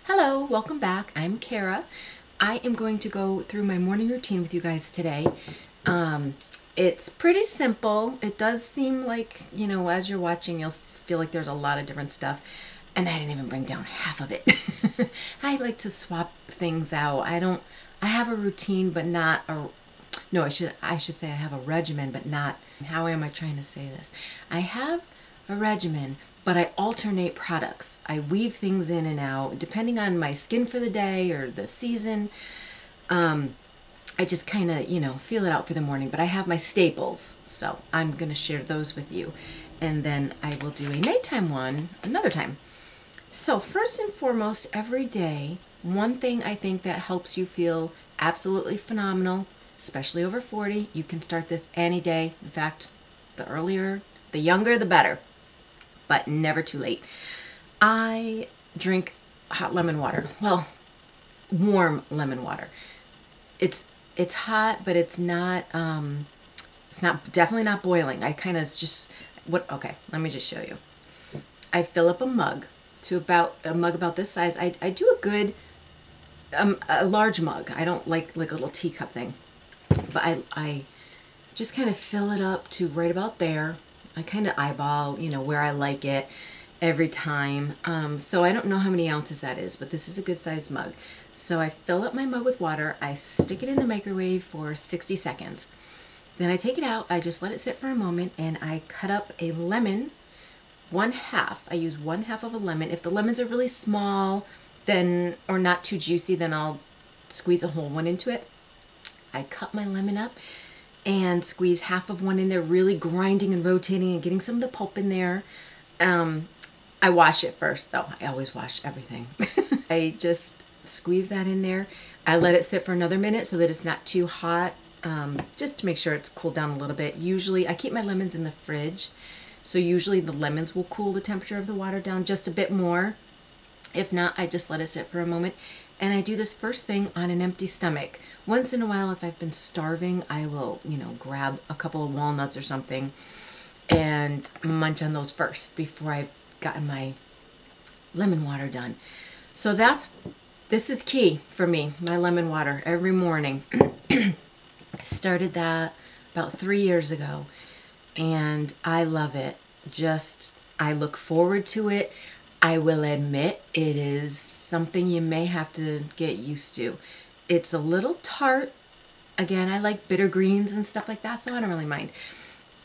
Hello, welcome back. I'm Kara. I am going to go through my morning routine with you guys today. It's pretty simple. It does seem like, as you're watching, you'll feel like there's a lot of different stuff. And I didn't even bring down half of it. I like to swap things out. I have a routine, but not a, no, I should say I have a regimen, but not, how am I trying to say this? I have a regimen, but I alternate products. I weave things in and out depending on my skin for the day or the season. I just kind of, feel it out for the morning, but I have my staples, so I'm going to share those with you. And then I will do a nighttime one another time. So first and foremost, every day, one thing I think that helps you feel absolutely phenomenal, especially over 40, you can start this any day. In fact, the younger, the better, but never too late. I drink hot lemon water. Well, warm lemon water. It's hot, but it's not definitely not boiling. I kind of just, okay, let me just show you. I fill up a mug to about a mug about this size. I do a good, a large mug. I don't like a little teacup thing, but I just kind of fill it up to right about there. I kind of eyeball, where I like it every time. So I don't know how many ounces that is, but this is a good sized mug. So I fill up my mug with water. I stick it in the microwave for 60 seconds. Then I take it out. I just let it sit for a moment, and I cut up a lemon, 1/2. I use 1/2 of a lemon. If the lemons are really small, then, or not too juicy, then I'll squeeze a whole one into it. I cut my lemon up and squeeze half of one in there, really grinding and rotating and getting some of the pulp in there. I wash it first, though. I always wash everything. I just squeeze that in there. I let it sit for another minute so that it's not too hot, just to make sure it's cooled down a little bit. Usually, I keep my lemons in the fridge, so usually the lemons will cool the temperature of the water down just a bit more. If not, I just let it sit for a moment. And I do this first thing on an empty stomach. Once in a while, if I've been starving, I will, grab a couple of walnuts or something and munch on those first before I've gotten my lemon water done. So this is key for me, my lemon water every morning. I started that about 3 years ago, and I love it. I look forward to it. I will admit it is something you may have to get used to. It's a little tart. Again, I like bitter greens and stuff like that, so I don't really mind.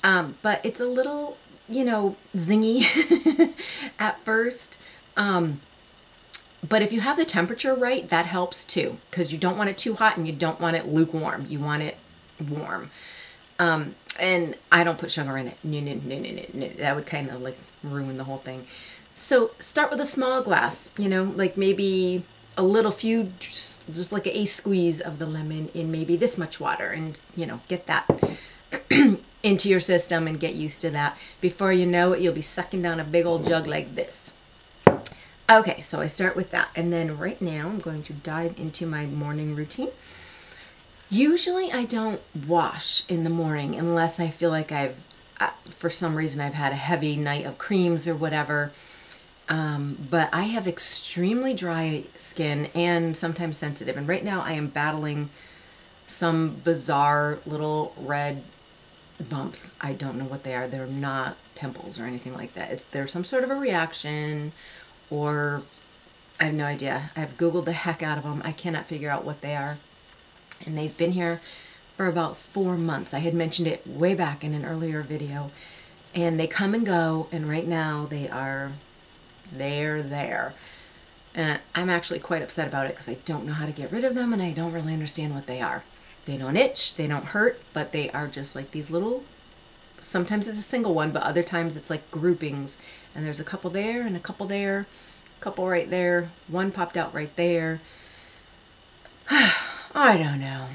But it's a little, zingy at first. But if you have the temperature right, that helps too, because you don't want it too hot and you don't want it lukewarm. You want it warm. And I don't put sugar in it. No. That would kind of like ruin the whole thing. So start with a small glass, like maybe a little few, just like a squeeze of the lemon in maybe this much water, and, get that into your system and get used to that. Before you know it, you'll be sucking down a big old jug like this. Okay, so I start with that. And then right now I'm going to dive into my morning routine. Usually I don't wash in the morning unless I feel like for some reason I've had a heavy night of creams or whatever. But I have extremely dry skin and sometimes sensitive. And right now I am battling some bizarre little red bumps. I don't know what they are. They're not pimples or anything like that. They're some sort of a reaction, or I have no idea. I've Googled the heck out of them. I cannot figure out what they are. And they've been here for about 4 months. I had mentioned it way back in an earlier video. And they come and go, and right now they're there. And I'm actually quite upset about it because I don't know how to get rid of them, and I don't really understand what they are. They don't itch, they don't hurt, but they are just like these little, sometimes it's a single one, but other times it's like groupings. And there's a couple there and a couple there, a couple right there, one popped out right there. I don't know.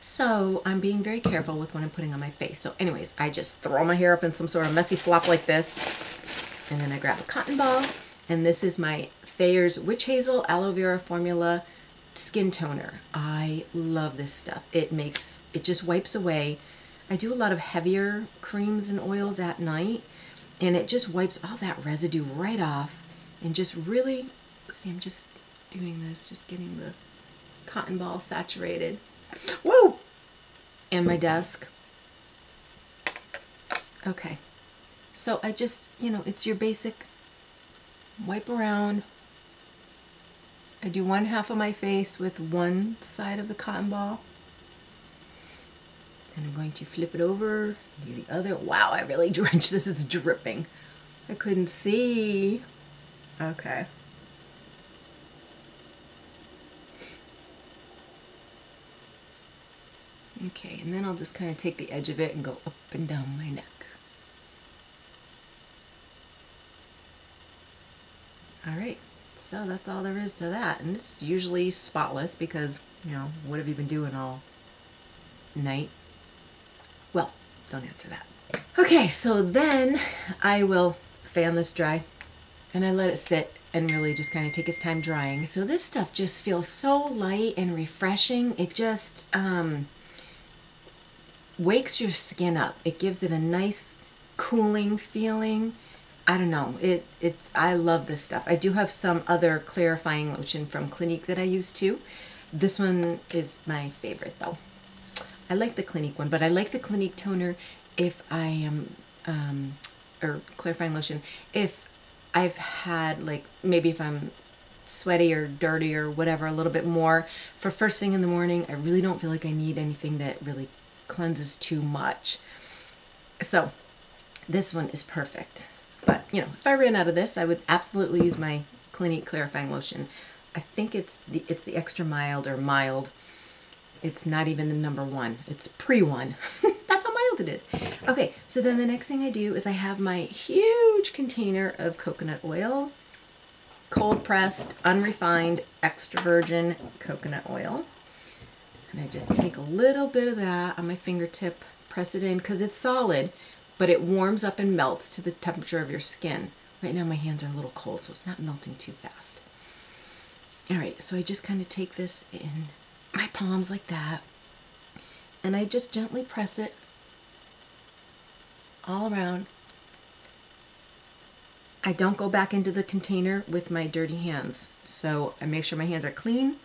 So I'm being very careful with what I'm putting on my face. So anyways, I just throw my hair up in some sort of messy slop like this. And then I grab a cotton ball. And this is my Thayer's Witch Hazel Aloe Vera Formula Skin Toner. I love this stuff. It just wipes away. I do a lot of heavier creams and oils at night, and it just wipes all that residue right off and just really See, I'm just doing this, just getting the cotton ball saturated. Whoa! And my desk. Okay. So I just, it's your basic wipe around. I do one half of my face with one side of the cotton ball. And I'm going to flip it over, do the other. Wow, I really drenched this. It's dripping. I couldn't see. Okay. Okay, and then I'll just kind of take the edge of it and go up and down my neck. All right, so that's all there is to that. And it's usually spotless because, what have you been doing all night? Well, don't answer that. Okay, so then I will fan this dry and I let it sit and really just kind of take its time drying. So this stuff just feels so light and refreshing. It just wakes your skin up. It gives it a nice cooling feeling. I don't know. I love this stuff. I do have some other clarifying lotion from Clinique that I use too. This one is my favorite though. I like the Clinique one, but I like the Clinique toner if I am, or clarifying lotion, if I've had, like, maybe if I'm sweaty or dirty or whatever, a little bit more for first thing in the morning. I really don't feel like I need anything that really cleanses too much. So this one is perfect. But, if I ran out of this, I would absolutely use my Clinique clarifying lotion. I think it's the extra mild or mild. It's not even the number one. It's pre-1. That's how mild it is. Okay, so then the next thing I do is I have my huge container of coconut oil, cold pressed, unrefined, extra virgin coconut oil. And I just take a little bit of that on my fingertip, press it in, because it's solid, but it warms up and melts to the temperature of your skin. Right now my hands are a little cold, so it's not melting too fast. All right, so I just kind of take this in my palms like that, and I just gently press it all around. I don't go back into the container with my dirty hands, so I make sure my hands are clean.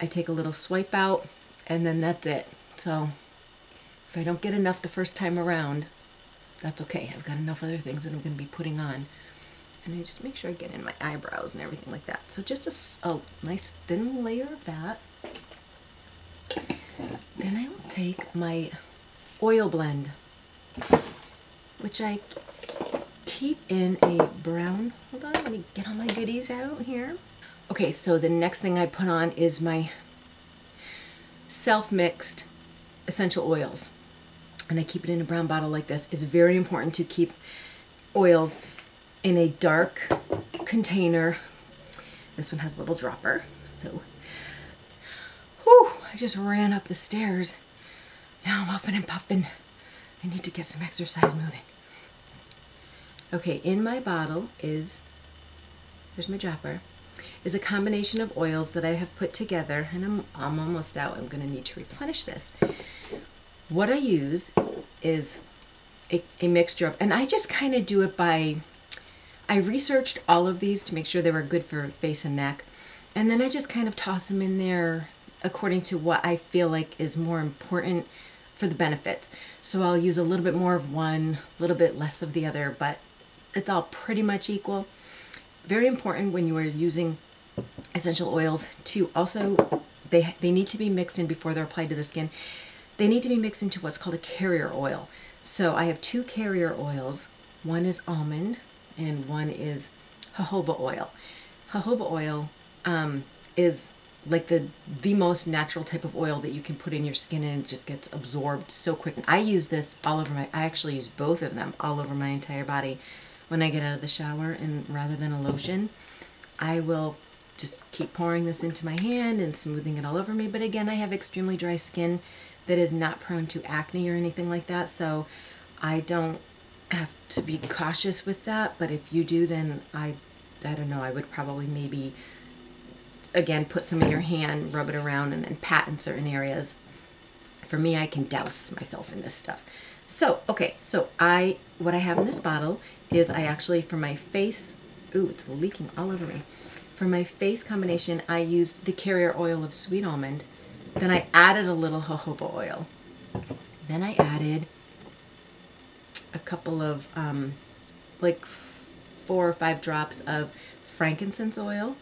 I take a little swipe out, and then that's it. So if I don't get enough the first time around, that's okay. I've got enough other things that I'm going to be putting on. And I just make sure I get in my eyebrows and everything like that. So just a nice thin layer of that. Then I will take my oil blend, which I keep in a brown, hold on, let me get all my goodies out here. Okay, so the next thing I put on is my self-mixed essential oils. And I keep it in a brown bottle like this. It's very important to keep oils in a dark container. This one has a little dropper, so whew, I just ran up the stairs. Now I'm huffing and puffing. I need to get some exercise moving. Okay, in my bottle is, here's my dropper, is a combination of oils that I have put together, and I'm almost out. I'm going to need to replenish this. What I use is a mixture of, and I just kind of do it by, I researched all of these to make sure they were good for face and neck, and then I just kind of toss them in there according to what I feel like is more important for the benefits. So I'll use a little bit more of one, a little bit less of the other, but it's all pretty much equal. Very important when you are using essential oils to also, they need to be mixed in before they're applied to the skin. They need to be mixed into what's called a carrier oil. So I have two carrier oils. One is almond and one is jojoba oil. Jojoba oil is like the most natural type of oil that you can put in your skin, and it just gets absorbed so quick. I use this all over I actually use both of them all over my entire body when I get out of the shower, and rather than a lotion, I will just keep pouring this into my hand and smoothing it all over me. But again, I have extremely dry skin that is not prone to acne or anything like that, so I don't have to be cautious with that. But if you do, then I don't know, I would probably maybe again put some in your hand, rub it around, and then pat in certain areas. For me, I can douse myself in this stuff. So okay, so what I have in this bottle is, I actually, for my face, ooh, it's leaking all over me. for my face combination, I used the carrier oil of sweet almond. Then I added a little jojoba oil. Then I added a couple of, like 4 or 5 drops of frankincense oil.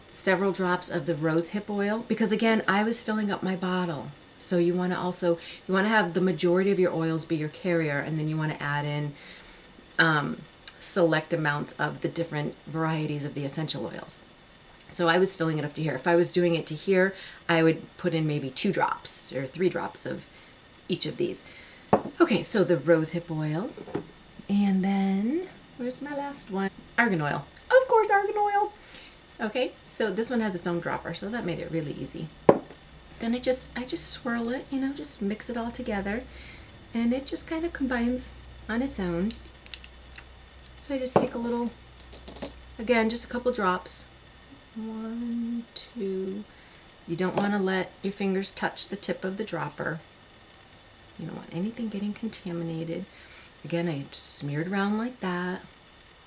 Several drops of the rosehip oil, because again, I was filling up my bottle. So you want to have the majority of your oils be your carrier, and then you want to add in select amounts of the different varieties of the essential oils. So I was filling it up to here. If I was doing it to here, I would put in maybe 2 drops or 3 drops of each of these. Okay, so the rosehip oil, and then where's my last one? Argan oil. Of course, argan oil. Okay, so this one has its own dropper, so that made it really easy. Then I just swirl it, you know, just mix it all together, and it just kind of combines on its own. So I just take a little, again, just a couple drops. 1, 2. You don't want to let your fingers touch the tip of the dropper. You don't want anything getting contaminated. Again, I smear it around like that.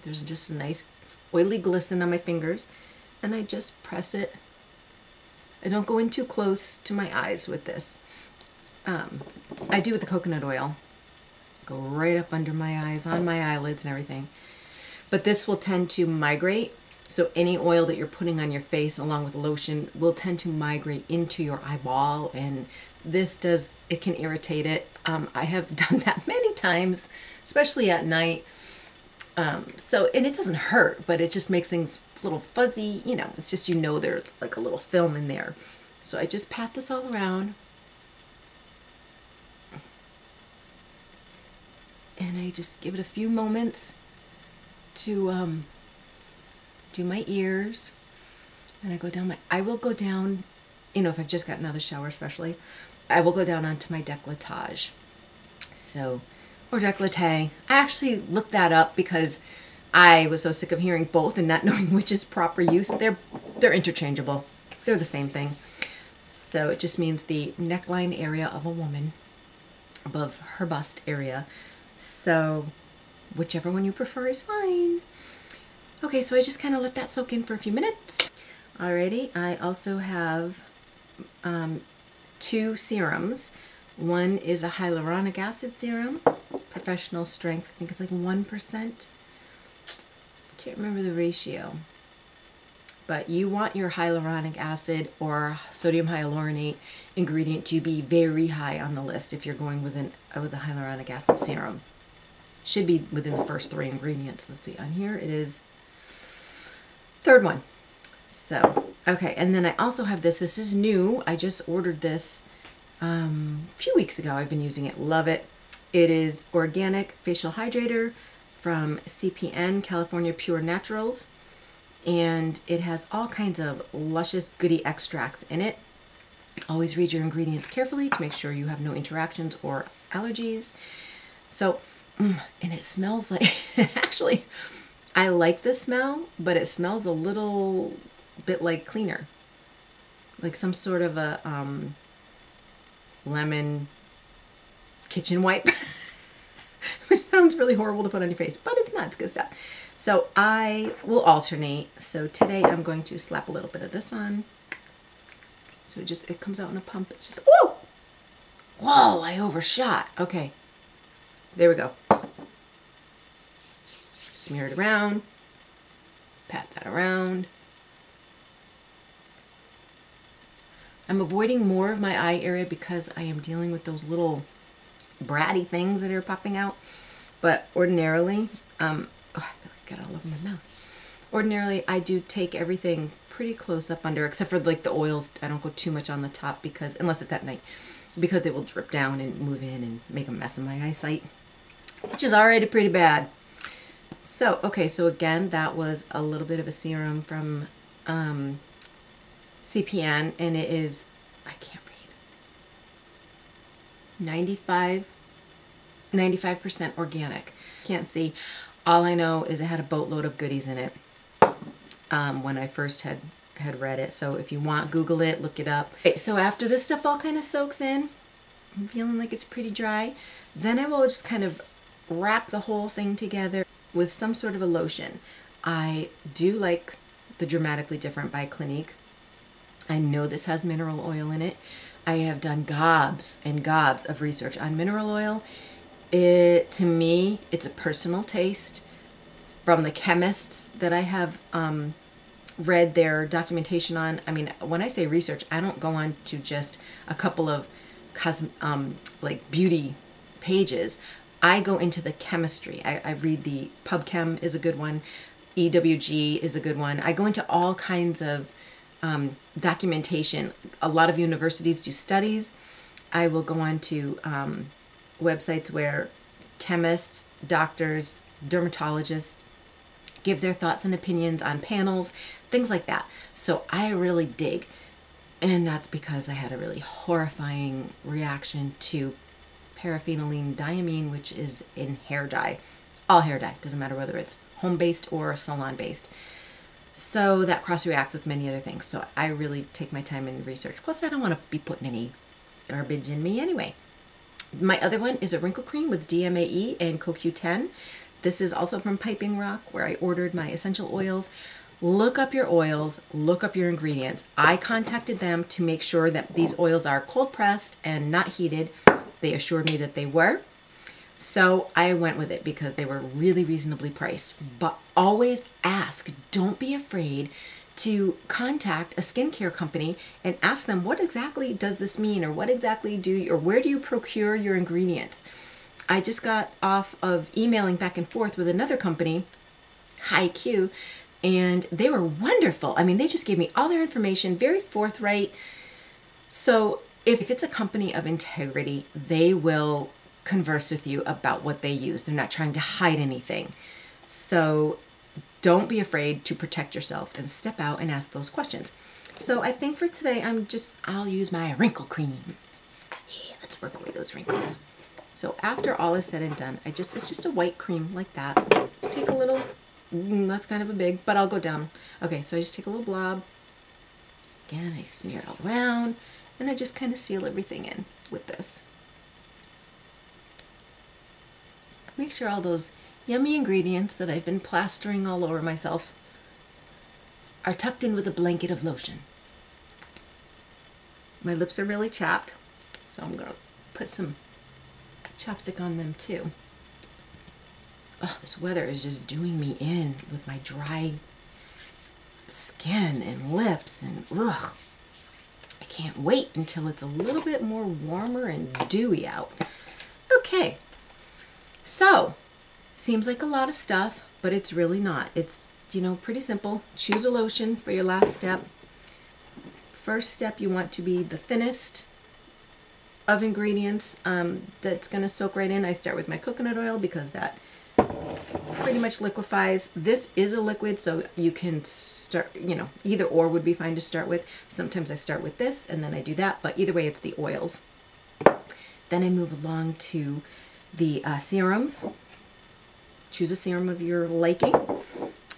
There's just a nice oily glisten on my fingers, and I just press it. I don't go in too close to my eyes with this. I do with the coconut oil. Go right up under my eyes, on my eyelids and everything. But this will tend to migrate. So any oil that you're putting on your face along with lotion will tend to migrate into your eyeball, and this does, it can irritate it. I have done that many times, especially at night. And it doesn't hurt, but it just makes things a little fuzzy, you know, it's just, you know, there's like a little film in there. So I just pat this all around. And I just give it a few moments to do my ears. And I will go down, you know, if I've just gotten out of the shower especially, I will go down onto my décolletage. So, or décolleté. I actually looked that up because I was so sick of hearing both and not knowing which is proper use. They're interchangeable. They're the same thing. So it just means the neckline area of a woman above her bust area. So whichever one you prefer is fine. Okay, so I just kind of let that soak in for a few minutes. Alrighty, I also have 2 serums. One is a hyaluronic acid serum, professional strength. I think it's like 1%. Can't remember the ratio. But you want your hyaluronic acid or sodium hyaluronate ingredient to be very high on the list if you're going with a hyaluronic acid serum. Should be within the first 3 ingredients. Let's see, on here it is 3rd one. So, okay, and then I also have this. This is new. I just ordered this a few weeks ago. I've been using it. Love it. It is organic facial hydrator from CPN, California Pure Naturals. And it has all kinds of luscious goody extracts in it. Always read your ingredients carefully to make sure you have no interactions or allergies. So, and it smells like, actually, I like the smell, but it smells a little bit like cleaner. Like some sort of a lemon kitchen wipe. Which sounds really horrible to put on your face, but it's not. It's good stuff. So I will alternate. So today I'm going to slap a little bit of this on. So it comes out in a pump. It's just, whoa! Whoa, I overshot. Okay. There we go. Smear it around. Pat that around. I'm avoiding more of my eye area because I am dealing with those little bratty things that are popping out. But ordinarily, oh, I feel like I got it all over my mouth. Ordinarily, I do take everything pretty close up under, except for like the oils. I don't go too much on the top because, unless it's at night, because they will drip down and move in and make a mess of my eyesight, which is already pretty bad. So, okay, so again, that was a little bit of a serum from CPN, and it is, I can't read, 95% organic. Can't see. All I know is it had a boatload of goodies in it when I first had read it. So if you want, Google it, look it up. Okay, so after this stuff all kind of soaks in, I'm feeling like it's pretty dry, then I will just kind of wrap the whole thing together. with some sort of a lotion. I do like the Dramatically Different by Clinique. I know this has mineral oil in it. I have done gobs and gobs of research on mineral oil. To me, it's a personal taste. From the chemists that I have read their documentation on, I mean, when I say research, I don't go on to just a couple of like beauty pages. I go into the chemistry. I read the PubChem is a good one. EWG is a good one. I go into all kinds of documentation. A lot of universities do studies. I will go on to websites where chemists, doctors, dermatologists give their thoughts and opinions on panels, things like that. So I really dig. And that's because I had a really horrifying reaction to paraphenylene diamine, which is in hair dye. All hair dye, doesn't matter whether it's home-based or salon-based. So that cross-reacts with many other things. So I really take my time in research. Plus, I don't want to be putting any garbage in me anyway. My other one is a wrinkle cream with DMAE and CoQ10. This is also from Piping Rock, where I ordered my essential oils. Look up your oils, look up your ingredients. I contacted them to make sure that these oils are cold pressed and not heated. They assured me that they were. So I went with it because they were really reasonably priced. But always ask, don't be afraid to contact a skincare company and ask them, what exactly does this mean, or what exactly or where do you procure your ingredients? I just got off of emailing back and forth with another company, HiQ, and they were wonderful. I mean, they just gave me all their information, very forthright. So if it's a company of integrity, they will converse with you about what they use. They're not trying to hide anything. So don't be afraid to protect yourself and step out and ask those questions. So I think for today, I'll use my wrinkle cream. Yeah, let's work away those wrinkles. So after all is said and done, it's just a white cream like that. Just take a little, that's kind of a big, but I'll go down. Okay, so I just take a little blob. Again, I smear it all around, and I just kind of seal everything in with this. Make sure all those yummy ingredients that I've been plastering all over myself are tucked in with a blanket of lotion. My lips are really chapped, so I'm going to put some chapstick on them too. Oh, this weather is just doing me in with my dry skin and lips, and ugh. I can't wait until it's a little bit more warmer and dewy out. Okay, so seems like a lot of stuff, but it's really not. It's, you know, pretty simple. Choose a lotion for your last step. First step, you want to be the thinnest of ingredients that's going to soak right in. I start with my coconut oil because that pretty much liquefies. This is a liquid, so you can start, you know, either or would be fine to start with. Sometimes I start with this and then I do that, but either way it's the oils. Then I move along to the serums. Choose a serum of your liking,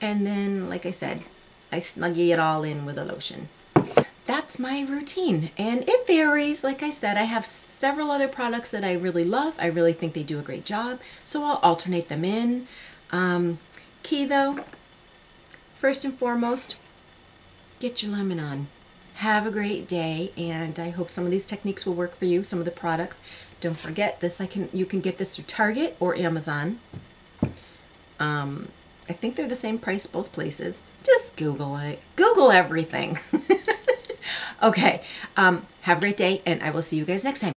and then, like I said, I snuggie it all in with a lotion. That's my routine, and it varies. Like I said, I have several other products that I really love. I really think they do a great job, so I'll alternate them in. Key though, first and foremost, get your lemon on. Have a great day, and I hope some of these techniques will work for you, some of the products. Don't forget this, you can get this through Target or Amazon. I think they're the same price both places. Just Google it. Google everything. Okay, have a great day, and I will see you guys next time.